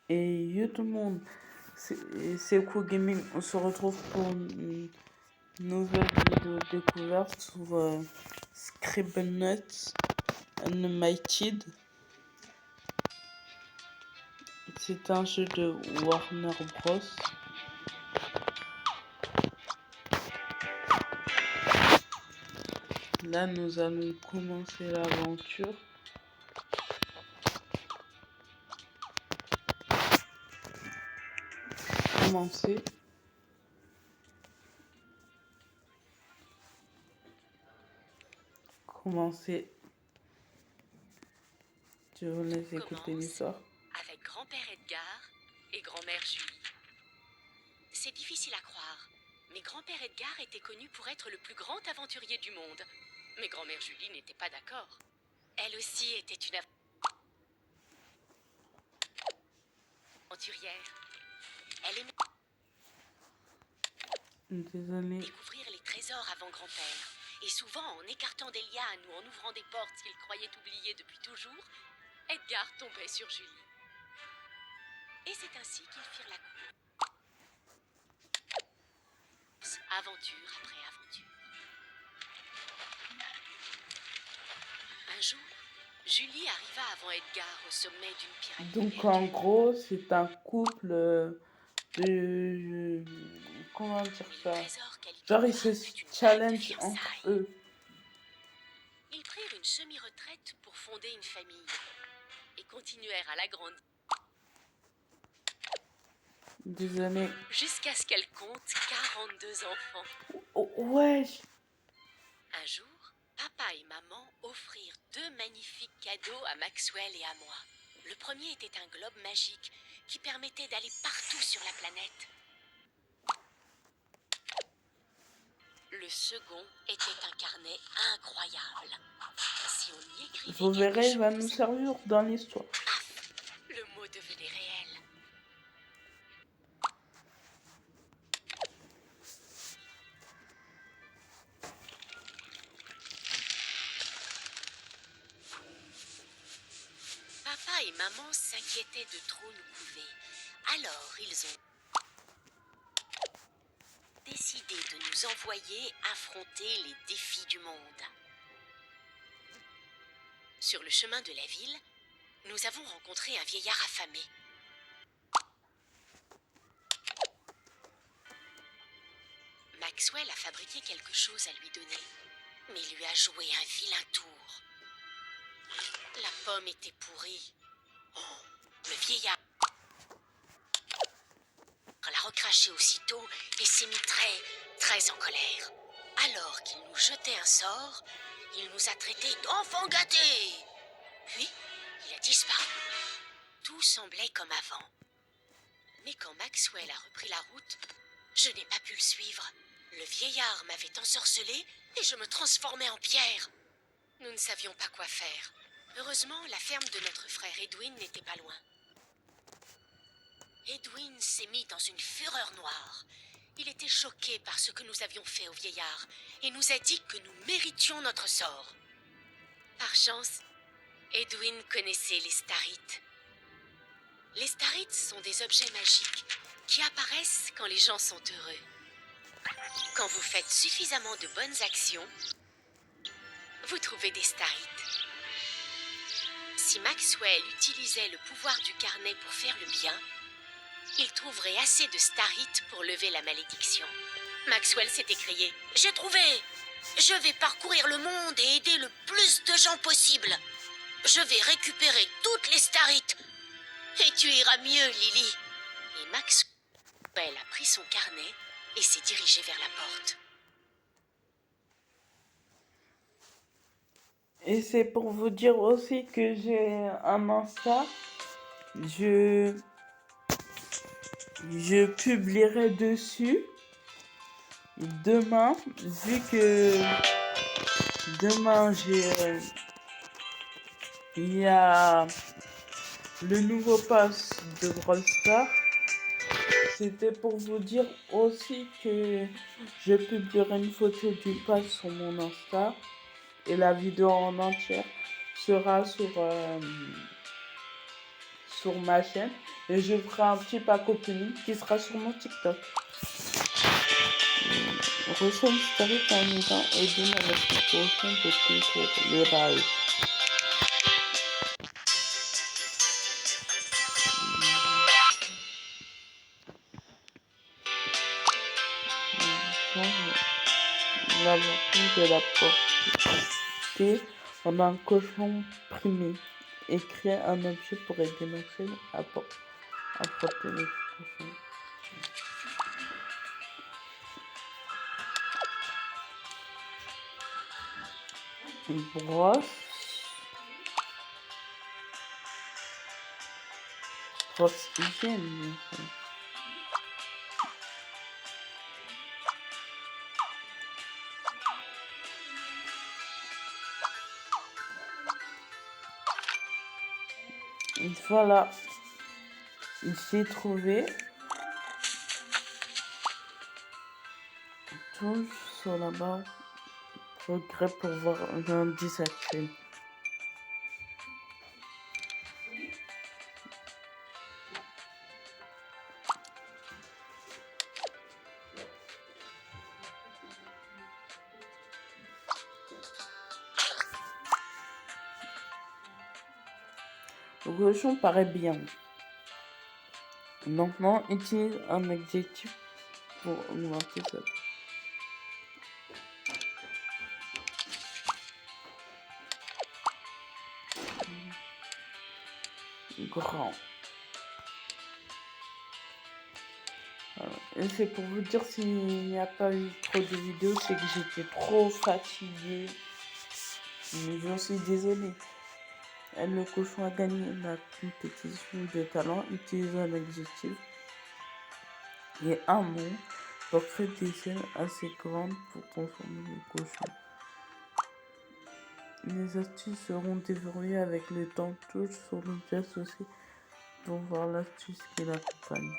Et yo tout le monde, c'est Cool Gaming. On se retrouve pour une nouvelle vidéo découverte sur Scribblenauts Unlimited. C'est un jeu de Warner Bros. Là, nous allons commencer l'aventure. Commencer. Je vous laisse écouter l'histoire. Avec grand-père Edgar et grand-mère Julie. C'est difficile à croire, mais grand-père Edgar était connu pour être le plus grand aventurier du monde. Mais grand-mère Julie n'était pas d'accord. Elle aussi était une aventurière. Elle aimait découvrir les trésors avant grand-père. Et souvent, en écartant des lianes ou en ouvrant des portes qu'il croyait oubliées depuis toujours, Edgar tombait sur Julie. Et c'est ainsi qu'ils firent la course. Aventure après aventure. Un jour, Julie arriva avant Edgar au sommet d'une pyramide. Donc en gros, c'est un couple de... Comment dire ça? Genre ils se challenge entre eux. Ils prirent une semi-retraite pour fonder une famille et continuèrent à l'agrandir. Désolé. Jusqu'à ce qu'elle compte 42 enfants. Oh, ouais. Un jour, papa et maman offrirent 2 magnifiques cadeaux à Maxwell et à moi. Le premier était un globe magique qui permettait d'aller partout sur la planète. Le second était un carnet incroyable. Si on y écrivait vous verrez, il va chose, nous servir dans l'histoire. Paf, le mot devenait réel. Papa et maman s'inquiétaient de trop nous couver. Alors ils ont décidé de nous envoyer affronter les défis du monde. Sur le chemin de la ville, nous avons rencontré un vieillard affamé. Maxwell a fabriqué quelque chose à lui donner, mais il lui a joué un vilain tour. La pomme était pourrie. Oh, le vieillard l'a recraché aussitôt et s'est mis très en colère. Alors qu'il nous jetait un sort, il nous a traités d'enfants gâtés. Puis, il a disparu. Tout semblait comme avant. Mais quand Maxwell a repris la route, je n'ai pas pu le suivre. Le vieillard m'avait ensorcelé et je me transformais en pierre. Nous ne savions pas quoi faire. Heureusement, la ferme de notre frère Edwin n'était pas loin. Edwin s'est mis dans une fureur noire. Il était choqué par ce que nous avions fait au vieillard et nous a dit que nous méritions notre sort. Par chance, Edwin connaissait les starites. Les starites sont des objets magiques qui apparaissent quand les gens sont heureux. Quand vous faites suffisamment de bonnes actions, vous trouvez des starites. Si Maxwell utilisait le pouvoir du carnet pour faire le bien, il trouverait assez de starites pour lever la malédiction. Maxwell s'est écrié « J'ai trouvé! Je vais parcourir le monde et aider le plus de gens possible. Je vais récupérer toutes les starites. Et tu iras mieux, Lily. » Et Maxwell a pris son carnet et s'est dirigé vers la porte. Et c'est pour vous dire aussi que j'ai un Insta. Je publierai dessus demain, vu que demain il y a le nouveau pass de Brawl Stars. C'était pour vous dire aussi que je publierai une photo du pass sur mon Insta et la vidéo en entière sera sur sur ma chaîne et je ferai un petit pack opening qui sera sur mon TikTok. Reçois une story en étant aidé avec le cochon de concours, les rails. L'aventure de la portée en un cochon primé et créer un objet pour aider Marcel à frotter le cochon. Une brosse hygiène, bien sûr. Voilà, j'ai trouvé tout sur la barre progrès pour voir l'indice actuel. Le cochon paraît bien. Maintenant, utilise un adjectif pour augmenter ça. Grand. Voilà. Et c'est pour vous dire s'il n'y a pas eu trop de vidéos, c'est que j'étais trop fatiguée. Mais j'en suis désolée. Le cochon a gagné la compétition de talent. Utilise un adjectif et un mot pour créer des scènes assez grandes pour transformer le cochon. Les astuces seront déverrouillées avec le temps. Touche sur l'objet associé pour voir l'astuce qui l'accompagne.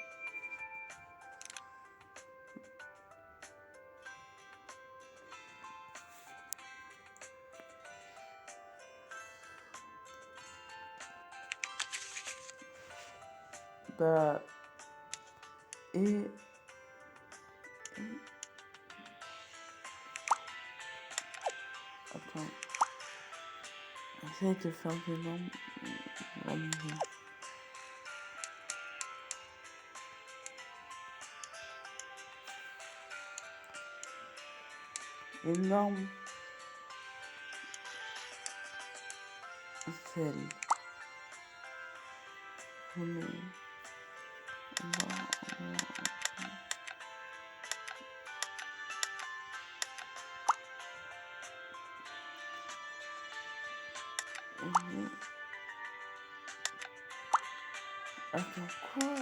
Bah, et attends, essaye de faire des nombres. Énorme sel. Attends, quoi?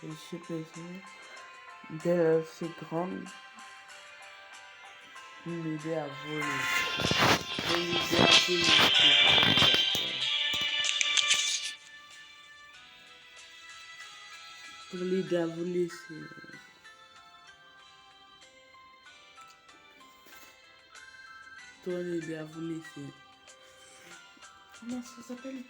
Je sais pas si d'elle assez grande, m'aider à voler. M'aider à voler. Pour l'aider à voler, c'est... Pour l'aider à voler, c'est... Comment ça s'appelle?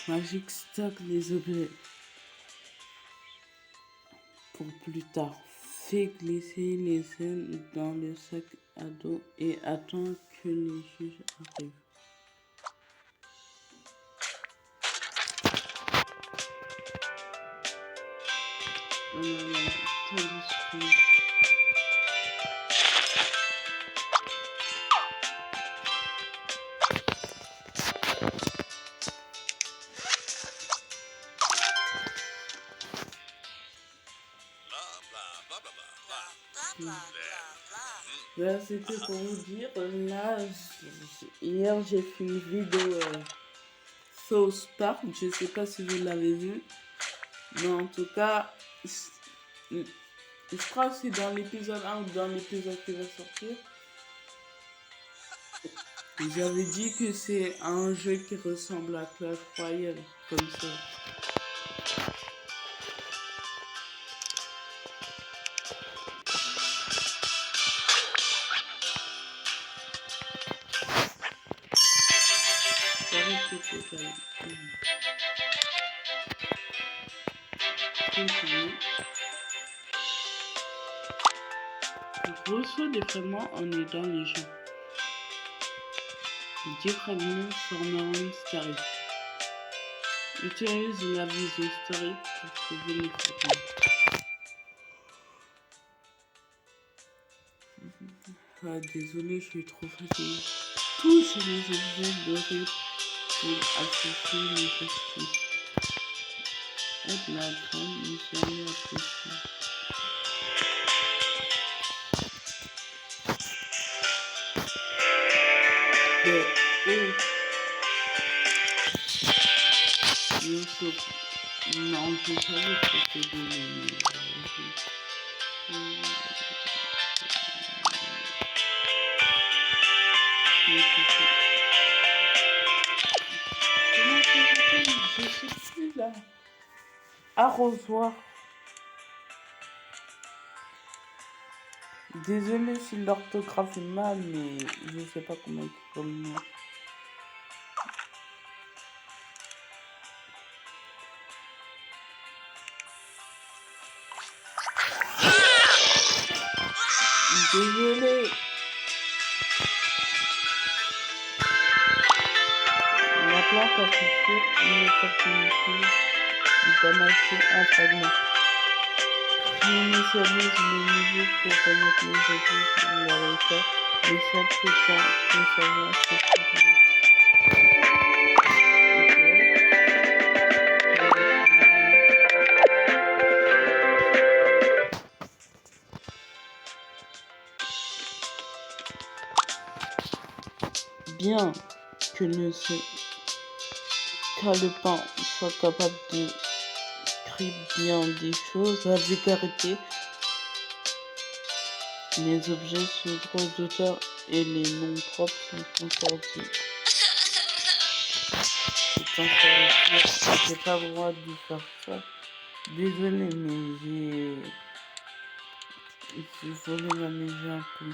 Magic stock les objets pour plus tard. Fais glisser les scènes dans le sac à dos et attends que les juges arrivent. Oh là là, tant d'esprit. Là, c'était pour vous dire, là, hier j'ai fait une vidéo South Park, je sais pas si vous l'avez vu, mais en tout cas, je crois que c'est dans l'épisode 1 ou dans l'épisode qui va sortir. J'avais dit que c'est un jeu qui ressemble à Clash Royale, comme ça. Reçoit des fragments en aidant les gens. 10 fragments formeront une story. Utilise la vision story pour trouver les fragments. Ah, désolé, je suis trop fatiguée. Touche les objets dorés pour associer les astuces. Aide la graine initiale appréciée. Non, je savais que c'était donné. Comment ça s'appelle? Je sais plus là. Arrosoir. Désolé si l'orthographe est mal, mais je sais pas comment écrire le nom. Désolé. La plante a toujours une opportunité d'amasser un fragment. Initialise le niveau pour remettre les objets dans leur état, mais ça peut temps conserver ce fragment. Bien que le calepin soit capable de créer bien des choses avec arrêté, les objets sous droit d'auteur et les noms propres sont interdits. C'est interdit. J'ai pas le droit de faire ça. Désolé, mais j'ai volé la maison un peu.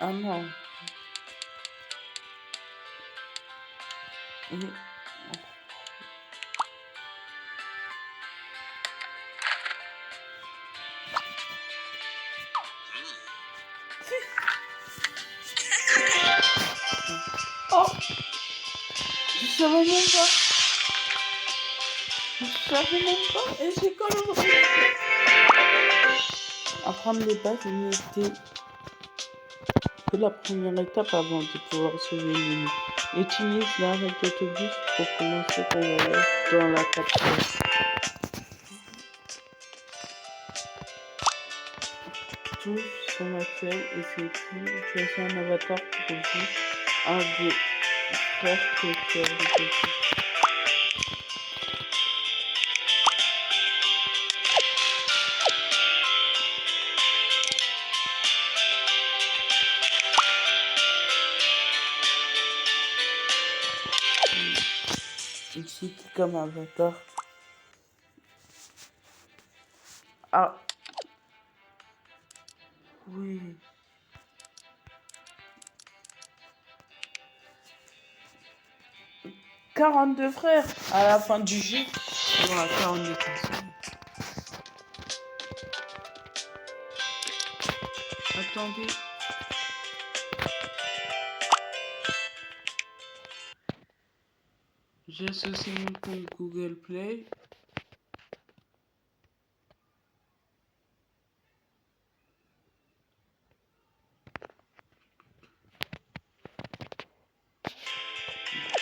Ah non. Oh, je savais même pas. Je savais même pas. Et j'ai quand même réussi. Apprendre les bases n'était que la première étape avant de pouvoir sauver l'île. Utilise l'arrêt d'autobus pour commencer ton voyage dans la capitale. Touche son actuel et sélectionne. Choisis un avatar pour vous. Un des frères que tu as développé. Ici, comme avatar. Ah. Oui. « 42 frères à la fin du jeu. Voilà, 42 personnes. Attendez. j'associe mon compte Google Play.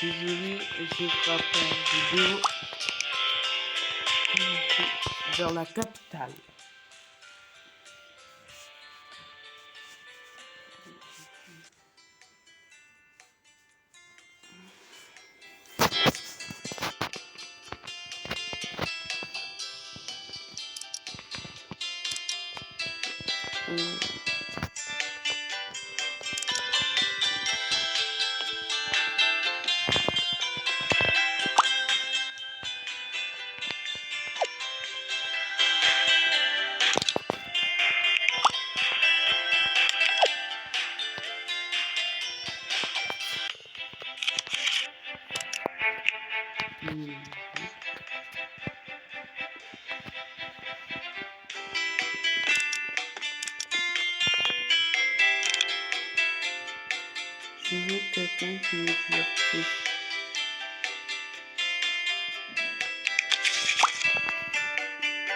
Désolé, je frappe en vidéo vers la capitale. Je veux quelqu'un qui me divertisse.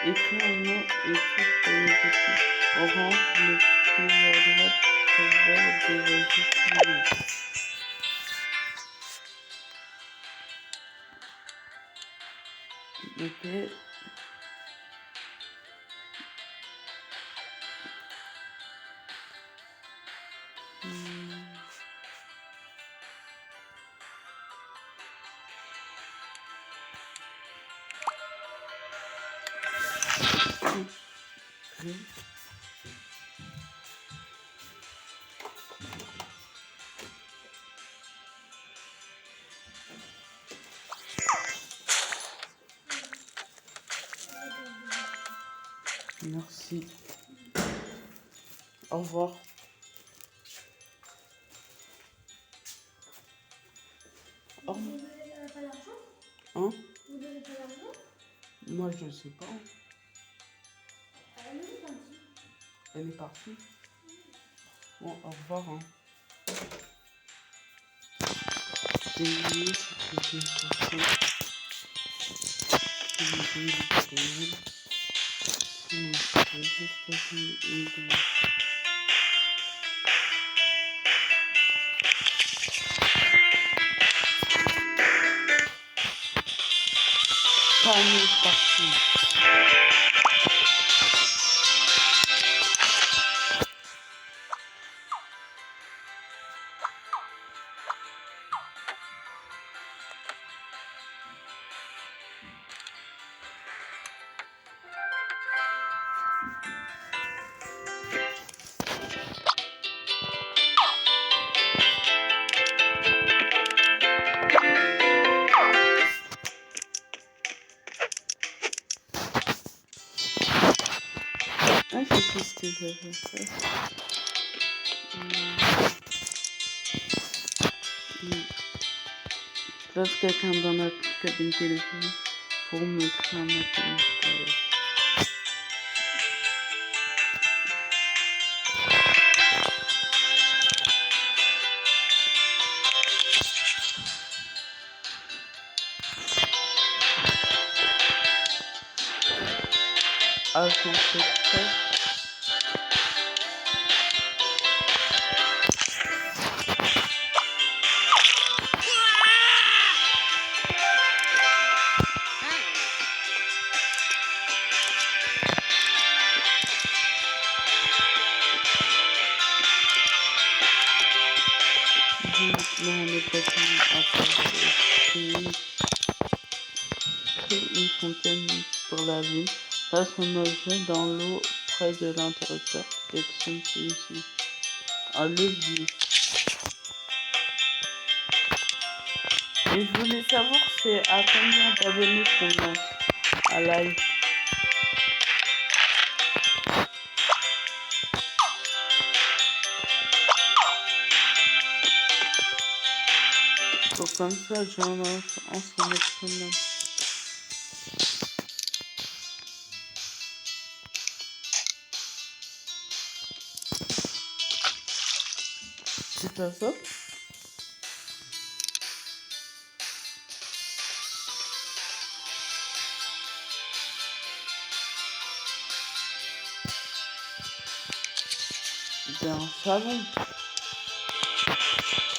Écris un nom et clique sur les outils. Orange, le plus à droite pour voir des résultats. Ok. Merci. Au revoir. Au revoir. Vous n'avez pas d'argent? Hein? Vous n'avez pas d'argent? Moi, je sais pas. Elle est partie. Elle est partie. Bon, au revoir. Hein. Désolé, c'était une façon. Panneau partout. Ah, je sais ce que j'avais fait. Place quelqu'un dans notre cabine téléphonique pour me créer un matin. Agent secret. Non, le bâtiment après crée une fontaine sur la ville, place un objet dans l'eau près de l'interrupteur, sélectionne celui-ci. Un levier. Et je voulais savoir c'est à combien d'abonnés qu'on lance à live. Donc comme ça j'en lance en sélectionnant. C'est pas ça? c'est un salon.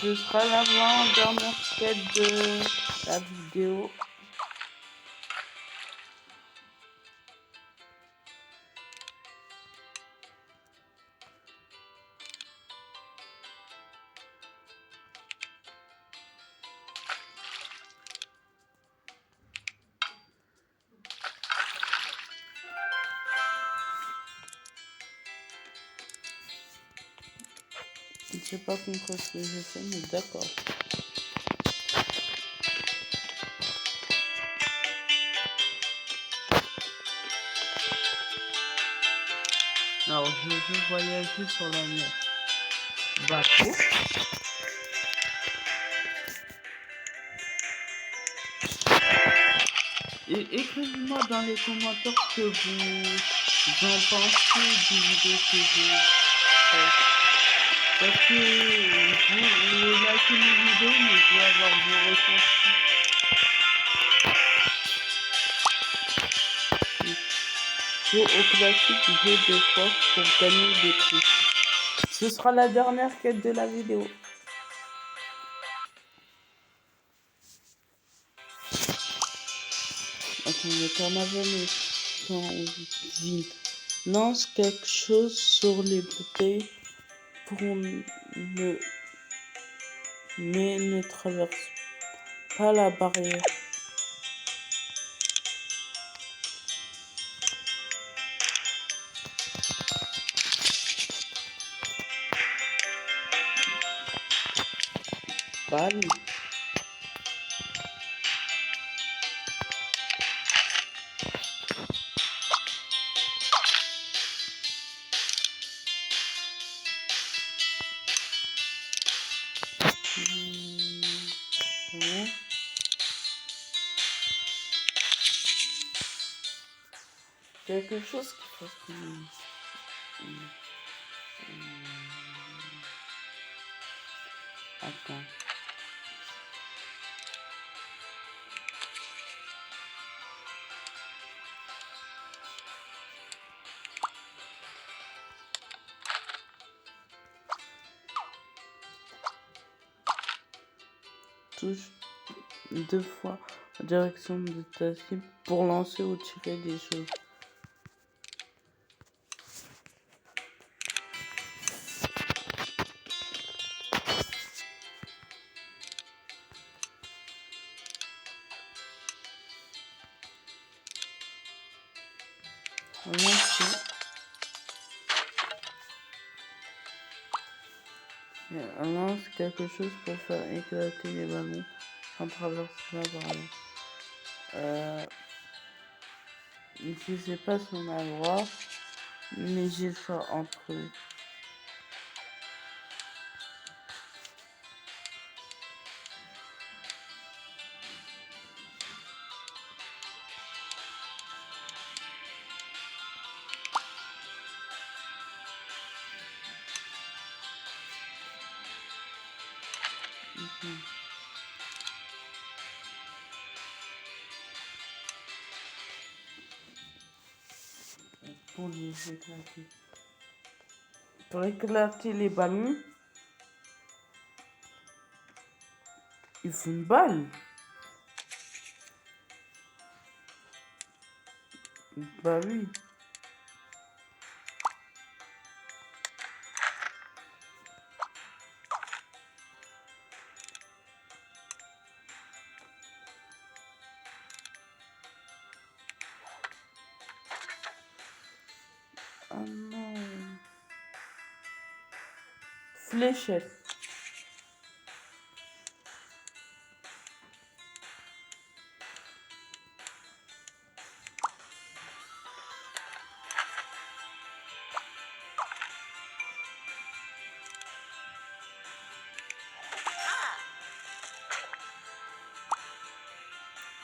Ce sera l'avant-dernière quête de la vidéo. Je sais pas compris ce que j'ai fait, mais d'accord. Alors, je veux voyager sur la mer. Bateau. Et écrivez-moi dans les commentaires ce que vous en pensez du vidéo que j'ai fait. Parce que vous likez mes vidéos, mais je veux avoir vos ressentis. Joue au classique, jeu de force pour gagner des prix. Ce sera la dernière quête de la vidéo. Attends, t'en avais mais sans vide. Lance quelque chose sur les bouteilles pour mais ne traverse pas la barrière. Balle. Ouais. Quelque chose qui fasse Attends. Touche 2 fois en direction de ta cible pour lancer ou tirer des choses. Lancer. Lance quelque chose pour faire éclater les ballons sans traverser la barrière. Je sais pas si on a le droit, mais j'ai le choix entre eux. Pour les éclater. Pour éclater les ballons, il faut une balle. Bah oui. Ah non. Fléchette.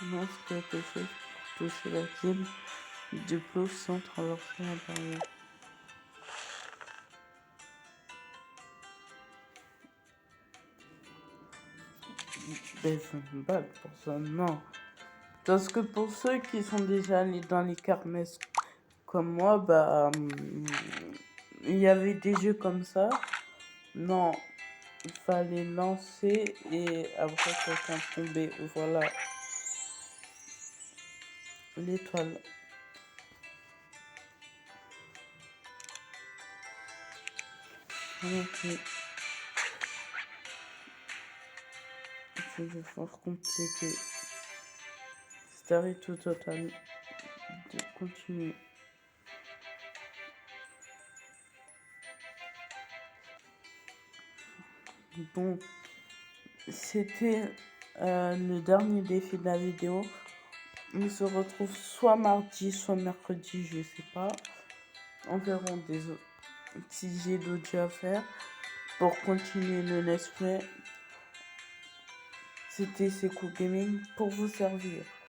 Lance quelque chose pour toucher la cible du bloc sans traverser la barrière. Ben, il faut une balle pour ça, non. Parce que pour ceux qui sont déjà allés dans les kermesses comme moi, bah, il y avait des jeux comme ça. Non, il fallait lancer et après quelqu'un tombait. Voilà, l'étoile. Ok. Je vais faire compléter. C'est arrêté tout total. De continuer. Bon, c'était le dernier défi de la vidéo. On se retrouve soit mardi, soit mercredi, je sais pas. On verra si j'ai d'autres jeux à faire pour continuer le let's play. C'était Sekou Gaming pour vous servir.